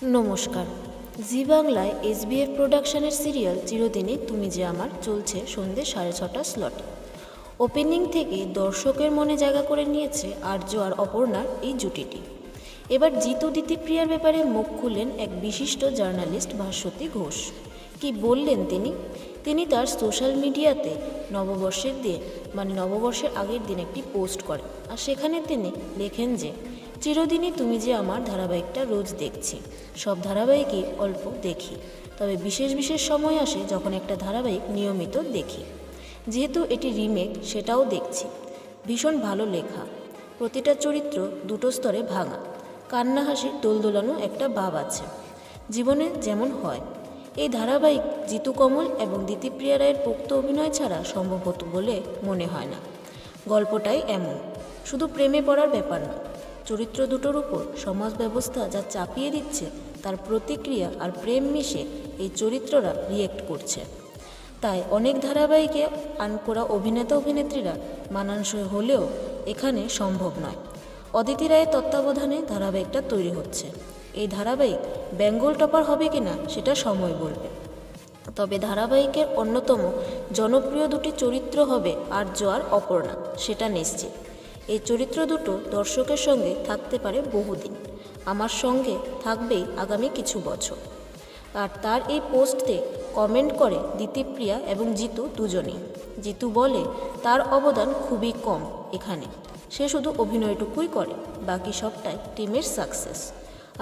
নমস্কার। জি বাংলায় এসবিএফ প্রোডাকশনের সিরিয়াল চিরদিনই তুমি যে আমার চলছে সন্ধ্যে 6:30 স্লটে। ওপেনিং থেকে দর্শকের মনে জায়গা করে নিয়েছে আর্য আর অপর্ণার এই জুটিটি। এবার জিতু দিতিপ্রিয়ার ব্যাপারে মুখ খুললেন এক বিশিষ্ট জার্নালিস্ট ভাস্বতী ঘোষ। কি বললেন তিনি তার সোশ্যাল মিডিয়াতে নববর্ষের দিন নববর্ষের আগের দিন একটি পোস্ট করেন, আর সেখানে তিনি লেখেন যে চিরদিনই তুমি যে আমার ধারাবাহিকটা রোজ দেখছি। সব ধারাবাহিকই অল্প দেখি, তবে বিশেষ বিশেষ সময় আসে যখন একটা ধারাবাহিক নিয়মিত দেখি। যেহেতু এটি রিমেক, সেটাও দেখছি। ভীষণ ভালো লেখা, প্রতিটা চরিত্র দুটো স্তরে ভাঙা, কান্না হাসির দোলদোলানো একটা ভাব আছে, জীবনে যেমন হয়। এই ধারাবাহিক জিতু কমল এবং দিতিপ্রিয়া রায়ের পোক্ত অভিনয় ছাড়া সম্ভব হতো বলে মনে হয় না। গল্পটাই এমন, শুধু প্রেমে পড়ার ব্যাপার না, চরিত্র দুটোর উপর সমাজ ব্যবস্থা যা চাপিয়ে দিচ্ছে তার প্রতিক্রিয়া আর প্রেম মিশে এই চরিত্ররা রিয়েক্ট করছে। তাই অনেক ধারাবাহিকে আনকোরা অভিনেতা অভিনেত্রীরা মানানসই হলেও এখানে সম্ভব নয়। অদিতি রায়ের তত্ত্বাবধানে ধারাবাহিকটা তৈরি হচ্ছে। এই ধারাবাহিক বেঙ্গল টপার হবে কিনা সেটা সময় বলবে, তবে ধারাবাহিকের অন্যতম জনপ্রিয় দুটি চরিত্র হবে আর্য আর অপর্ণা, সেটা নিশ্চিত। এই চরিত্র দুটো দর্শকের সঙ্গে থাকতে পারে বহুদিন, আমার সঙ্গে থাকবেই আগামী কিছু বছর। আর তার এই পোস্টে কমেন্ট করে দিতিপ্রিয়া এবং জিতু দুজনেই। জিতু বলে তার অবদান খুবই কম এখানে, সে শুধু অভিনয়টুকুই করে, বাকি সবটাই টিমের সাকসেস।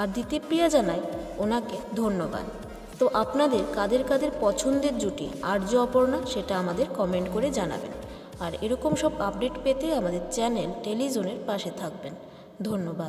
আর দিতিপ্রিয়া জানায় ওনাকে ধন্যবাদ। তো আপনাদের কাদের কাদের পছন্দের জুটি আর্য অপর্ণা সেটা আমাদের কমেন্ট করে জানাবেন। আর এরকম সব আপডেট পেতে আমাদের চ্যানেল টেলিজোনের পাশে থাকবেন। ধন্যবাদ।